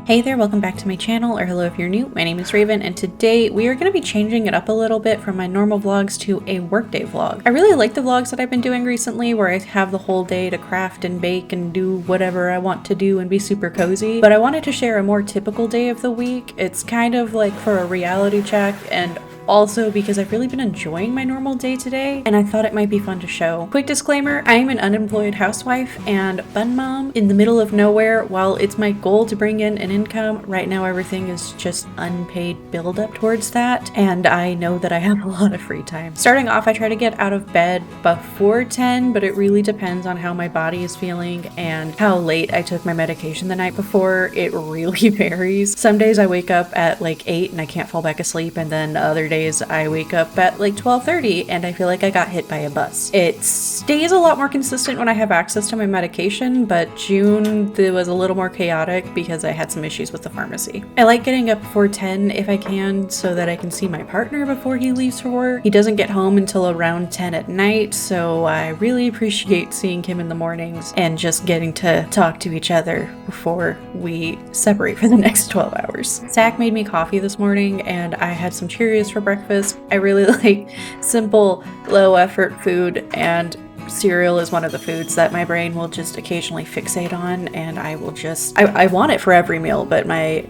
Hey there, welcome back to my channel, or hello if you're new. My name is Raven, and today we are going to be changing it up a little bit from my normal vlogs to a workday vlog. I really like the vlogs that I've been doing recently where I have the whole day to craft and bake and do whatever I want to do and be super cozy, but I wanted to share a more typical day of the week. It's kind of like for a reality check, and also because I've really been enjoying my normal day today and I thought it might be fun to show. Quick disclaimer, I am an unemployed housewife and fun mom in the middle of nowhere. While it's my goal to bring in an income, right now everything is just unpaid build up towards that, and I know that I have a lot of free time. Starting off, I try to get out of bed before 10, but it really depends on how my body is feeling and how late I took my medication the night before. It really varies. Some days I wake up at like 8 and I can't fall back asleep, and then other days I wake up at like 12:30 and I feel like I got hit by a bus. It stays a lot more consistent when I have access to my medication, but June was a little more chaotic because I had some issues with the pharmacy. I like getting up before 10 if I can so that I can see my partner before he leaves for work. He doesn't get home until around 10 at night, so I really appreciate seeing him in the mornings and just getting to talk to each other before we separate for the next 12 hours. Zach made me coffee this morning and I had some Cheerios for breakfast. I really like simple, low effort food, and cereal is one of the foods that my brain will just occasionally fixate on, and I will just I want it for every meal, but my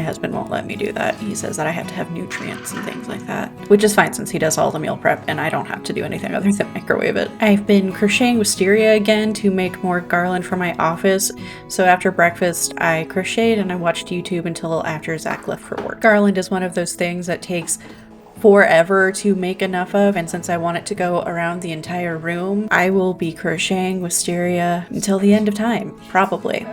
husband won't let me do that. He says that I have to have nutrients and things like that, which is fine since he does all the meal prep and I don't have to do anything other than microwave it. I've been crocheting wisteria again to make more garland for my office. So after breakfast I crocheted and I watched YouTube until after Zach left for work. Garland is one of those things that takes forever to make enough of, and since I want it to go around the entire room, I will be crocheting wisteria until the end of time, probably.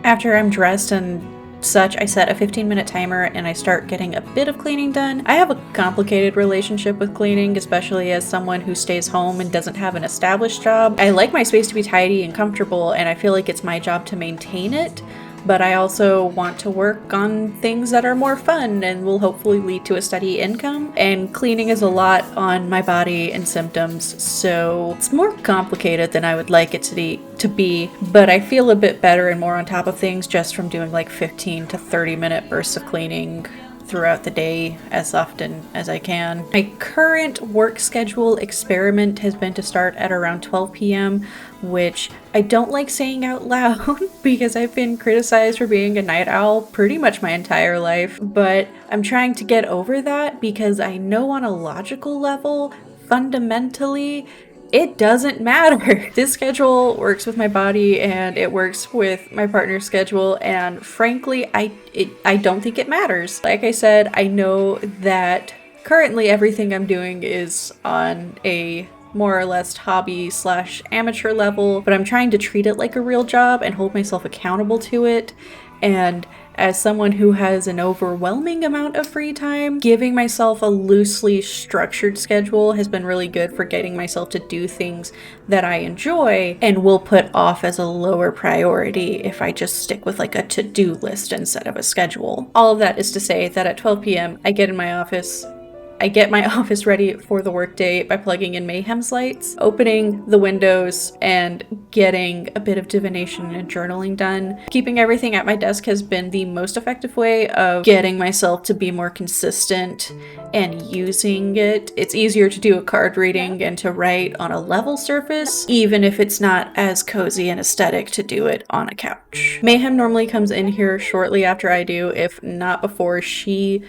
After I'm dressed and such, I set a 15-minute timer and I start getting a bit of cleaning done. I have a complicated relationship with cleaning, especially as someone who stays home and doesn't have an established job. I like my space to be tidy and comfortable, and I feel like it's my job to maintain it, but I also want to work on things that are more fun and will hopefully lead to a steady income. And cleaning is a lot on my body and symptoms, so it's more complicated than I would like it to be, but I feel a bit better and more on top of things just from doing like 15 to 30-minute bursts of cleaning throughout the day as often as I can. My current work schedule experiment has been to start at around 12 p.m., which I don't like saying out loud because I've been criticized for being a night owl pretty much my entire life, but I'm trying to get over that because I know on a logical level, fundamentally, it doesn't matter. This schedule works with my body and it works with my partner's schedule, and frankly, I don't think it matters. Like I said, I know that currently everything I'm doing is on a more or less hobby / amateur level, but I'm trying to treat it like a real job and hold myself accountable to it. And as someone who has an overwhelming amount of free time, giving myself a loosely structured schedule has been really good for getting myself to do things that I enjoy and will put off as a lower priority if I just stick with like a to-do list instead of a schedule. All of that is to say that at 12 p.m. I get my office ready for the workday by plugging in Mayhem's lights, opening the windows, and getting a bit of divination and journaling done. Keeping everything at my desk has been the most effective way of getting myself to be more consistent and using it. It's easier to do a card reading and to write on a level surface, even if it's not as cozy and aesthetic to do it on a couch. Mayhem normally comes in here shortly after I do, if not before. She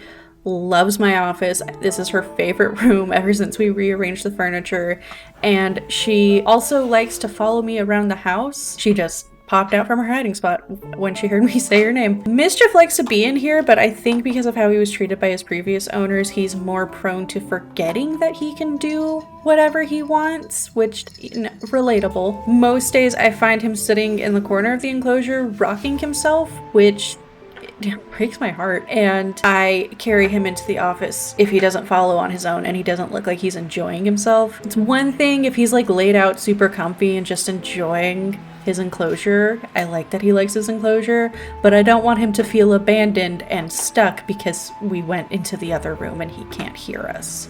loves my office. This is her favorite room ever since we rearranged the furniture, and she also likes to follow me around the house. She just popped out from her hiding spot when she heard me say her name. Mischief likes to be in here, but I think because of how he was treated by his previous owners, he's more prone to forgetting that he can do whatever he wants, which, relatable. Most days I find him sitting in the corner of the enclosure rocking himself, which breaks my heart, and I carry him into the office if he doesn't follow on his own and he doesn't look like he's enjoying himself. It's one thing if he's like laid out super comfy and just enjoying his enclosure. I like that he likes his enclosure, but I don't want him to feel abandoned and stuck because we went into the other room and he can't hear us.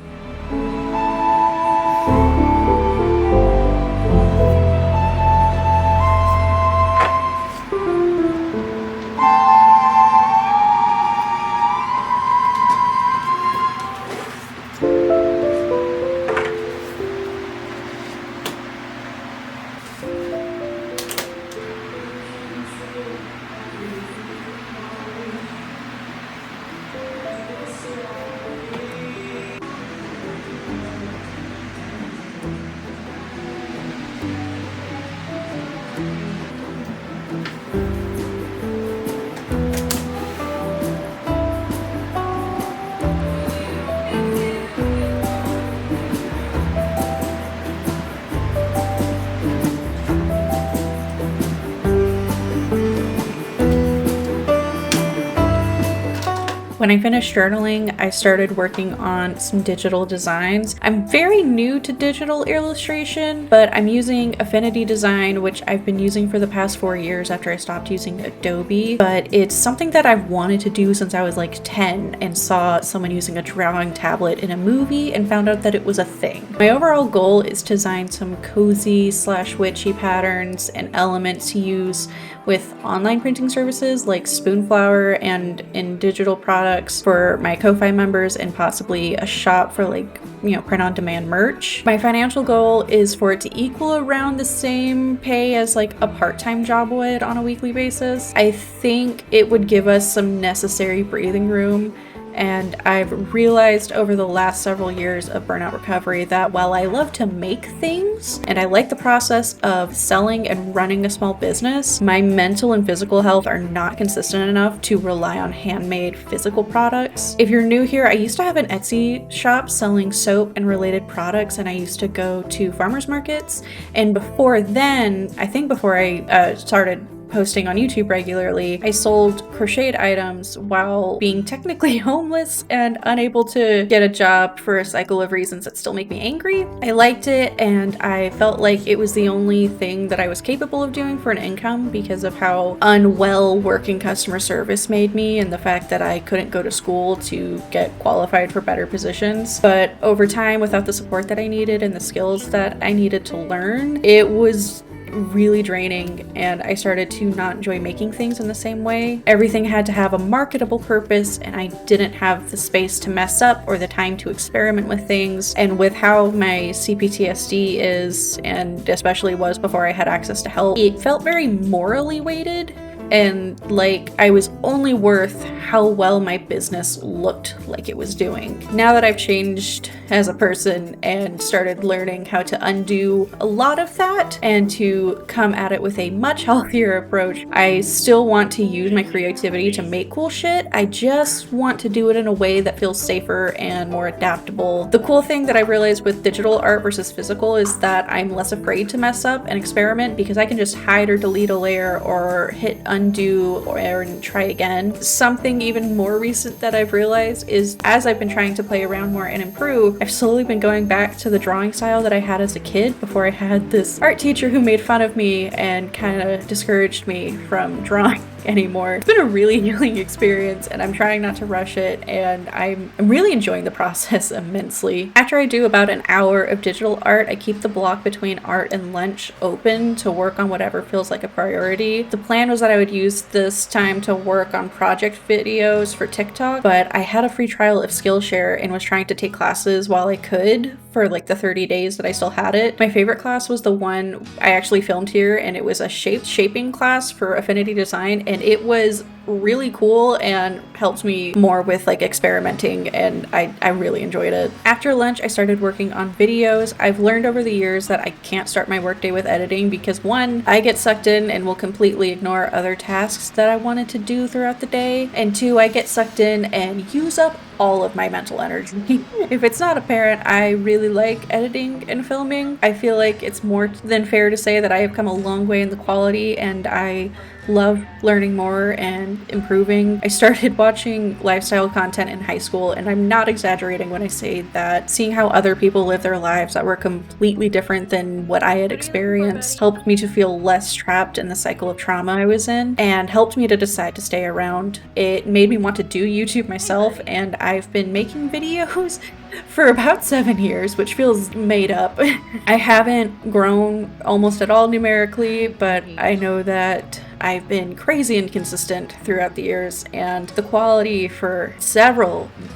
When I finished journaling, I started working on some digital designs. I'm very new to digital illustration, but I'm using Affinity Design, which I've been using for the past 4 years after I stopped using Adobe. But it's something that I've wanted to do since I was like 10 and saw someone using a drawing tablet in a movie and found out that it was a thing. My overall goal is to design some cozy / witchy patterns and elements to use with online printing services like Spoonflower and in digital products for my Ko-Fi members, and possibly a shop for like, print-on-demand merch. My financial goal is for it to equal around the same pay as like a part-time job would on a weekly basis. I think it would give us some necessary breathing room. And I've realized over the last several years of burnout recovery that while I love to make things and I like the process of selling and running a small business, my mental and physical health are not consistent enough to rely on handmade physical products. If you're new here, I used to have an Etsy shop selling soap and related products, and I used to go to farmers markets. And before then, I think before I started posting on YouTube regularly, I sold crocheted items while being technically homeless and unable to get a job for a cycle of reasons that still make me angry. I liked it, and I felt like it was the only thing that I was capable of doing for an income because of how unwell working customer service made me and the fact that I couldn't go to school to get qualified for better positions. But over time, without the support that I needed and the skills that I needed to learn, it was really draining, and I started to not enjoy making things in the same way. Everything had to have a marketable purpose, and I didn't have the space to mess up or the time to experiment with things. And with how my CPTSD is, and especially was before I had access to help, it felt very morally weighted, and like I was only worth how well my business looked like it was doing. Now that I've changed as a person and started learning how to undo a lot of that and to come at it with a much healthier approach, I still want to use my creativity to make cool shit. I just want to do it in a way that feels safer and more adaptable. The cool thing that I realized with digital art versus physical is that I'm less afraid to mess up and experiment because I can just hide or delete a layer or hit undo or try again. Something even more recent that I've realized is as I've been trying to play around more and improve, I've slowly been going back to the drawing style that I had as a kid before I had this art teacher who made fun of me and kind of discouraged me from drawing anymore. It's been a really healing experience, and I'm trying not to rush it, and I'm really enjoying the process immensely. After I do about an hour of digital art, I keep the block between art and lunch open to work on whatever feels like a priority. The plan was that I would use this time to work on project videos for TikTok, but I had a free trial of Skillshare and was trying to take classes while I could for like the 30 days that I still had it. My favorite class was the one I actually filmed here, and it was a shaping class for Affinity Design, and it was really cool and helped me more with like experimenting, and I really enjoyed it. After lunch, I started working on videos. I've learned over the years that I can't start my workday with editing because one, I get sucked in and will completely ignore other tasks that I wanted to do throughout the day, and two, I get sucked in and use up all of my mental energy. If it's not apparent, I really like editing and filming. I feel like it's more than fair to say that I have come a long way in the quality, and I love learning more and improving. I started watching lifestyle content in high school, and I'm not exaggerating when I say that seeing how other people live their lives that were completely different than what I had experienced helped me to feel less trapped in the cycle of trauma I was in, and helped me to decide to stay around. It made me want to do YouTube myself, and I've been making videos for about 7 years, which feels made up. I haven't grown almost at all numerically, but I know that I've been crazy inconsistent throughout the years, and the quality for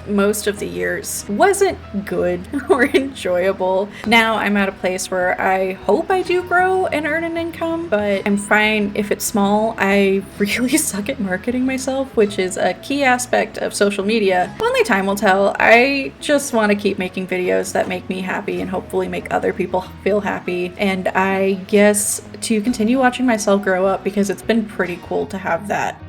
most of the years wasn't good or enjoyable. Now I'm at a place where I hope I do grow and earn an income, but I'm fine if it's small. I really suck at marketing myself, which is a key aspect of social media. Only time will tell. I just want to keep making videos that make me happy and hopefully make other people feel happy, and I guess to continue watching myself grow up, because it's been pretty cool to have that.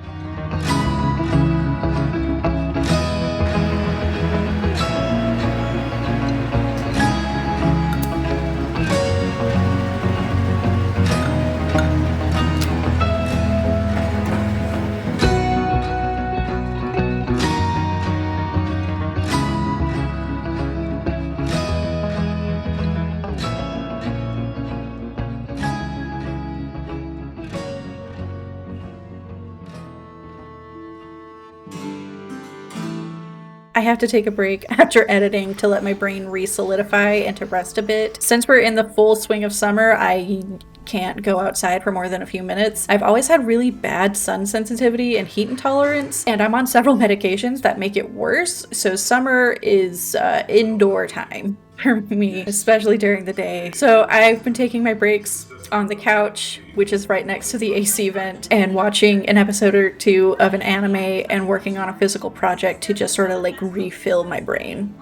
I have to take a break after editing to let my brain re-solidify and to rest a bit. Since we're in the full swing of summer, I can't go outside for more than a few minutes. I've always had really bad sun sensitivity and heat intolerance, and I'm on several medications that make it worse, so summer is indoor time for me, especially during the day. So I've been taking my breaks on the couch, which is right next to the AC vent, and watching an episode or two of an anime and working on a physical project to just sort of like refill my brain.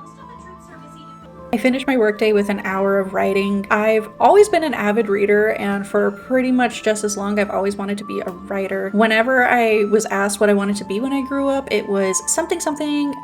I finished my workday with an hour of writing. I've always been an avid reader, and for pretty much just as long, I've always wanted to be a writer. Whenever I was asked what I wanted to be when I grew up, it was something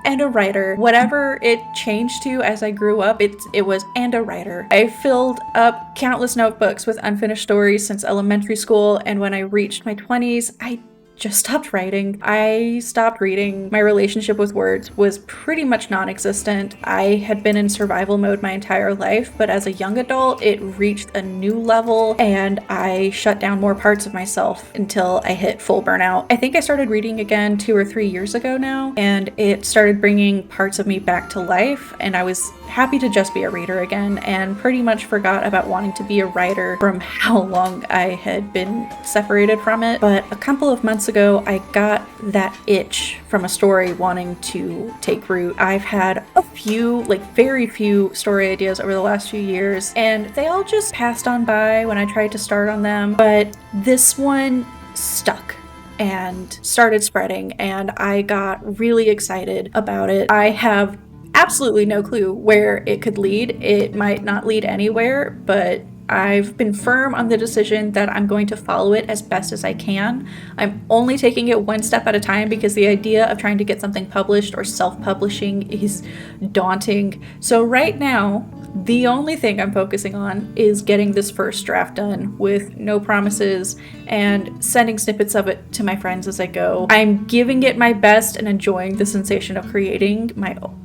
and a writer. Whatever it changed to as I grew up, it was and a writer. I filled up countless notebooks with unfinished stories since elementary school, and when I reached my 20s, I just stopped writing. I stopped reading. My relationship with words was pretty much non-existent. I had been in survival mode my entire life, but as a young adult, it reached a new level, and I shut down more parts of myself until I hit full burnout. I think I started reading again 2 or 3 years ago now, and it started bringing parts of me back to life, and I was happy to just be a reader again, and pretty much forgot about wanting to be a writer from how long I had been separated from it. But a couple of months ago, I got that itch from a story wanting to take root. I've had a few, very few story ideas over the last few years, and they all just passed on by when I tried to start on them, but this one stuck and started spreading, and I got really excited about it. I have absolutely no clue where it could lead. It might not lead anywhere, but I've been firm on the decision that I'm going to follow it as best as I can. I'm only taking it one step at a time because the idea of trying to get something published or self-publishing is daunting. So right now, the only thing I'm focusing on is getting this first draft done with no promises and sending snippets of it to my friends as I go. I'm giving it my best and enjoying the sensation of creating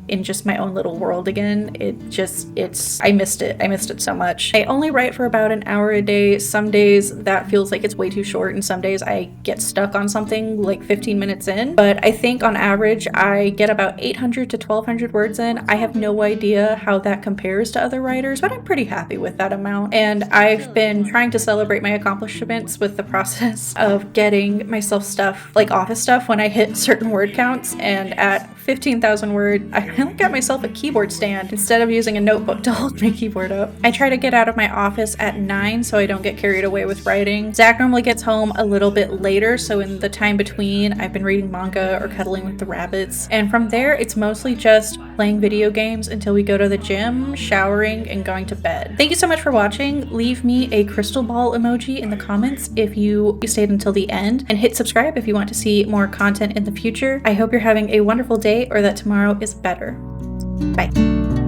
in just my own little world again. I missed it. I missed it so much. I only write for about an hour a day. Some days that feels like it's way too short, and some days I get stuck on something like 15 minutes in. But I think on average, I get about 800 to 1200 words in. I have no idea how that compares to other writers, but I'm pretty happy with that amount. And I've been trying to celebrate my accomplishments with the process of getting myself stuff, like office stuff, when I hit certain word counts. And at 15,000 word, I finally got myself a keyboard stand instead of using a notebook to hold my keyboard up. I try to get out of my office at 9 so I don't get carried away with writing. Zach normally gets home a little bit later, so in the time between, I've been reading manga or cuddling with the rabbits. And from there, it's mostly just playing video games until we go to the gym, showering, and going to bed. Thank you so much for watching. Leave me a crystal ball emoji in the comments if you stayed until the end, and hit subscribe if you want to see more content in the future. I hope you're having a wonderful day or that tomorrow is better. Bye.